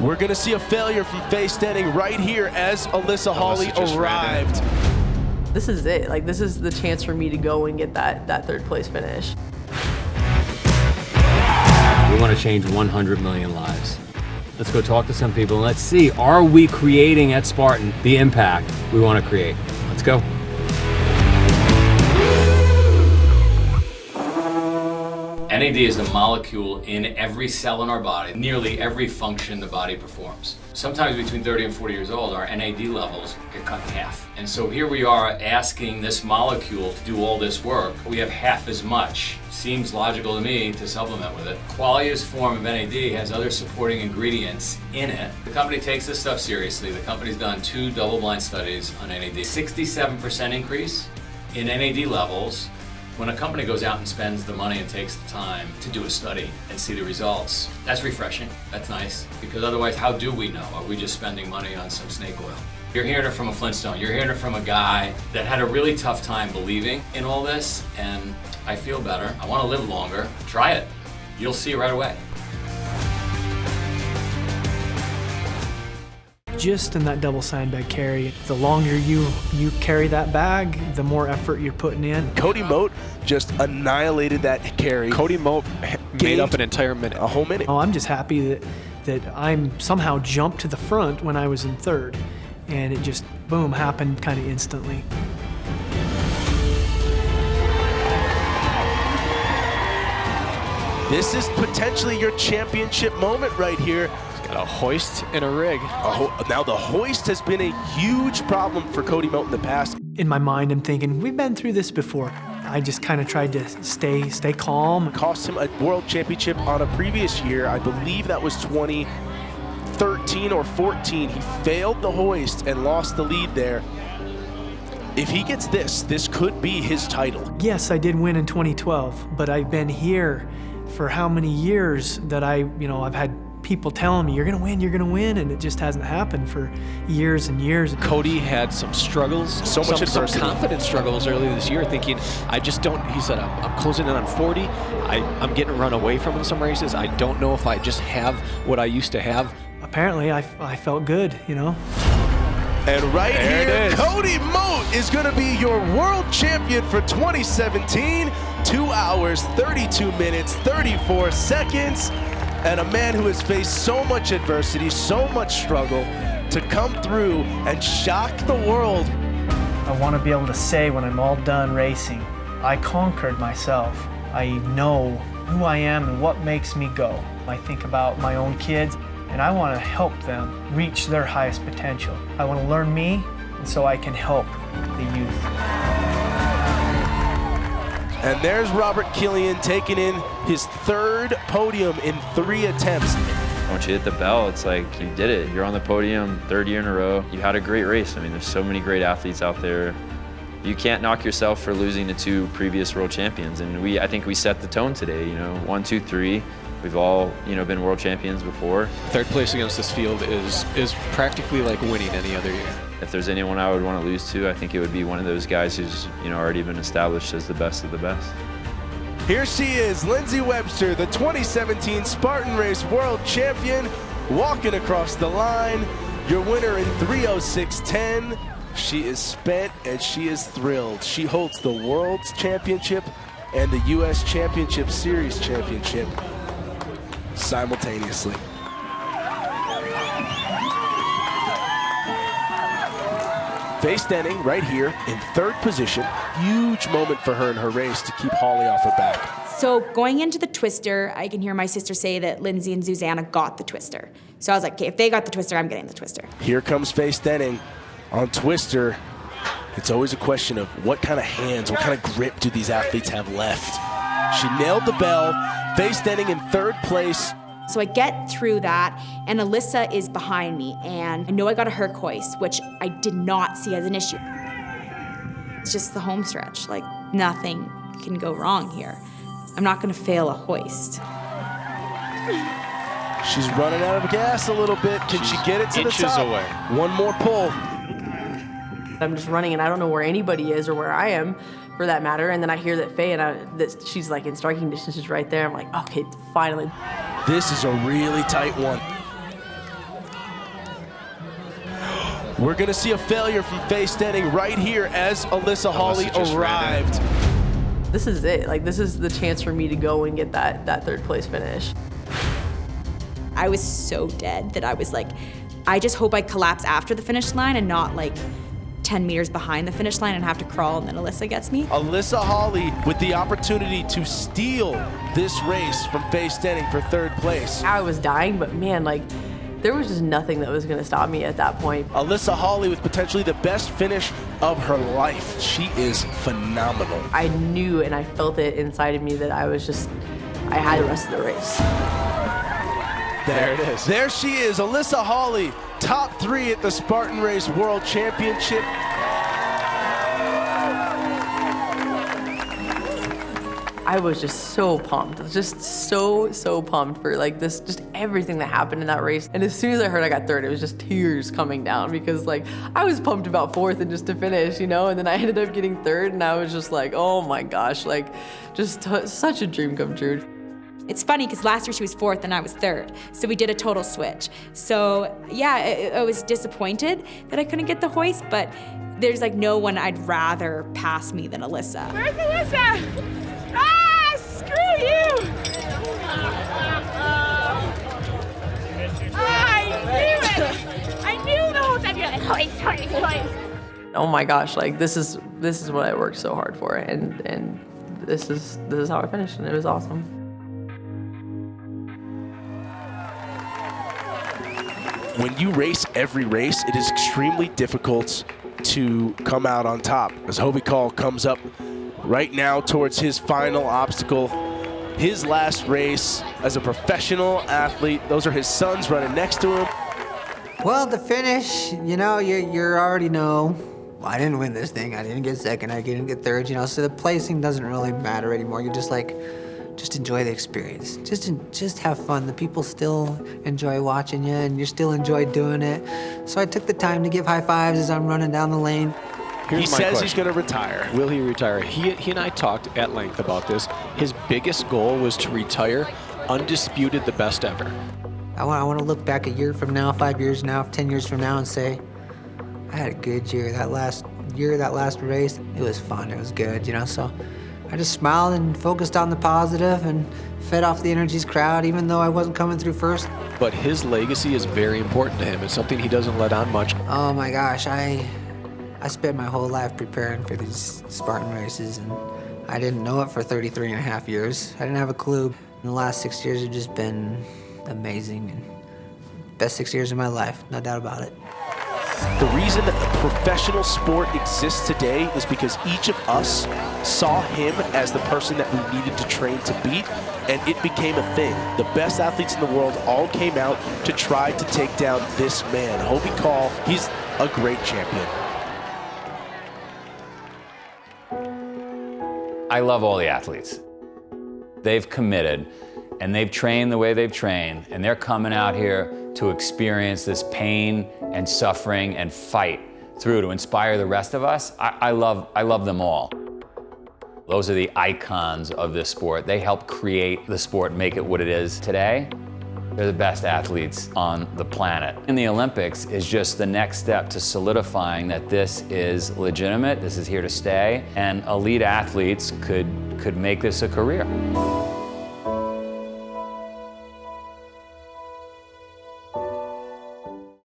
We're going to see a failure from Faye Stenning right here as Alyssa Hawley arrived. This is it. Like, this is the chance for me to go and get that third place finish. We want to change 100 million lives. Let's go talk to some people and let's see, are we creating at Spartan the impact we want to create? Let's go. NAD is the molecule in every cell in our body, nearly every function the body performs. Sometimes between 30 and 40 years old, our NAD levels get cut in half. And so here we are asking this molecule to do all this work. We have half as much. Seems logical to me to supplement with it. Quality's form of NAD has other supporting ingredients in it. The company takes this stuff seriously. The company's done 2 double-blind studies on NAD. 67% increase in NAD levels. When a company goes out and spends the money and takes the time to do a study and see the results, that's refreshing, that's nice, because otherwise how do we know? Are we just spending money on some snake oil? You're hearing it from a Flintstone, you're hearing it from a guy that had a really tough time believing in all this, and I feel better, I want to live longer. Try it, you'll see right away. Just in that double sandbag carry, the longer you carry that bag, the more effort you're putting in. Cody Moat just annihilated that carry. Cody Moat made up an entire minute. A whole minute. Oh, I'm just happy that I'm somehow jumped to the front when I was in third, and it just, boom, happened kind of instantly. This is potentially your championship moment right here. Got a hoist and a rig. Now the hoist has been a huge problem for Cody Moat in the past. In my mind, I'm thinking, we've been through this before. I just kind of tried to stay calm. Cost him a world championship on a previous year. I believe that was 2013 or 14. He failed the hoist and lost the lead there. If he gets this could be his title. Yes, I did win in 2012, but I've been here for how many years that I've had people telling me, you're gonna win, and it just hasn't happened for years and years. Cody had some struggles, some confidence struggles earlier this year, thinking, he said, I'm closing in on 40, I'm getting run away from in some races, I don't know if I just have what I used to have. Apparently, I felt good, And right here, Cody Moat is gonna be your world champion for 2017, 2 hours, 32 minutes, 34 seconds. And a man who has faced so much adversity, so much struggle, to come through and shock the world. I want to be able to say when I'm all done racing, I conquered myself. I know who I am and what makes me go. I think about my own kids, and I want to help them reach their highest potential. I want to learn me, and so I can help the youth. And there's Robert Killian taking in his 3rd podium in 3 attempts. Once you hit the bell, it's like you did it. You're on the podium 3rd year in a row. You had a great race. I mean, there's so many great athletes out there. You can't knock yourself for losing to 2 previous world champions. And I think we set the tone today, 1, 2, 3. We've all, been world champions before. 3rd place against this field is practically like winning any other year. If there's anyone I would want to lose to, I think it would be one of those guys who's, already been established as the best of the best. Here she is, Lindsay Webster, the 2017 Spartan Race World Champion, walking across the line. Your winner in 3:06:10. She is spent and she is thrilled. She holds the World's Championship and the U.S. Championship Series Championship simultaneously. Faye Stenning right here in 3rd position. Huge moment for her in her race to keep Hawley off her back. So going into the twister, I can hear my sister say that Lindsay and Susanna got the twister. So I was like, okay, if they got the twister, I'm getting the twister. Here comes Faye Stenning on twister. It's always a question of what kind of hands, what kind of grip do these athletes have left? She nailed the bell. Faye Stenning in 3rd place. So I get through that, and Alyssa is behind me, and I know I got a Herc hoist, which I did not see as an issue. It's just the home stretch. Like, nothing can go wrong here. I'm not gonna fail a hoist. She's running out of gas a little bit. Can she get it to the top? Inches away. One more pull. I'm just running, and I don't know where anybody is or where I am, for that matter. And then I hear that Faye that she's like in striking distance, is right there. I'm like, okay, finally. This is a really tight one. We're gonna see a failure from Faye Stenning right here as Alyssa Hawley arrived. This is it. Like, this is the chance for me to go and get that third place finish. I was so dead that I was like, I just hope I collapse after the finish line and not like 10 meters behind the finish line and have to crawl and then Alyssa gets me. Alyssa Hawley with the opportunity to steal this race from Faye Stenning for third place. I was dying, but man, like, there was just nothing that was gonna stop me at that point. Alyssa Hawley with potentially the best finish of her life. She is phenomenal. I knew and I felt it inside of me that I had the rest of the race. There it is. There she is, Alyssa Hawley, top 3 at the Spartan Race World Championship. I was just so pumped, just so pumped for like this, just everything that happened in that race. And as soon as I heard I got third, it was just tears coming down because like I was pumped about fourth and just to finish, you know, and then I ended up getting third and I was just like, oh my gosh, like just such a dream come true. It's funny because last year she was fourth and I was third. So we did a total switch. So yeah, I was disappointed that I couldn't get the hoist, but there's like no one I'd rather pass me than Alyssa. Where's Alyssa? Ah, screw you! I knew it! I knew the whole time you're like, hoist. Oh my gosh, like this is what I worked so hard for, and this is how I finished, and it was awesome. When you race every race, it is extremely difficult to come out on top. As Hobie Call comes up right now towards his final obstacle, his last race as a professional athlete. Those are his sons running next to him. Well, the finish, you know, you already know, well, I didn't win this thing. I didn't get second, I didn't get third, you know, so the placing doesn't really matter anymore. You're just like, just enjoy the experience. Just have fun. The people still enjoy watching you and you still enjoy doing it. So I took the time to give high fives as I'm running down the lane. He says he's going to retire. Will he retire? He and I talked at length about this. His biggest goal was to retire undisputed, the best ever. I want to look back a year from now, 5 years now, 10 years from now and say, I had a good year. That last race, it was fun, it was good, you know, so I just smiled and focused on the positive and fed off the Energies crowd, even though I wasn't coming through first. But his legacy is very important to him. It's something he doesn't let on much. Oh my gosh, I spent my whole life preparing for these Spartan races, and I didn't know it for 33 and a half years. I didn't have a clue. In the last 6 years have just been amazing, and best 6 years of my life, no doubt about it. The reason that professional sport exists today is because each of us saw him as the person that we needed to train to beat, and it became a thing. The best athletes in the world all came out to try to take down this man. Hobie Call, he's a great champion. I love all the athletes. They've committed and they've trained the way they've trained, and they're coming out here to experience this pain and suffering and fight through to inspire the rest of us. I love them all. Those are the icons of this sport. They help create the sport, make it what it is today. They're the best athletes on the planet. And the Olympics is just the next step to solidifying that this is legitimate, this is here to stay, and elite athletes could make this a career.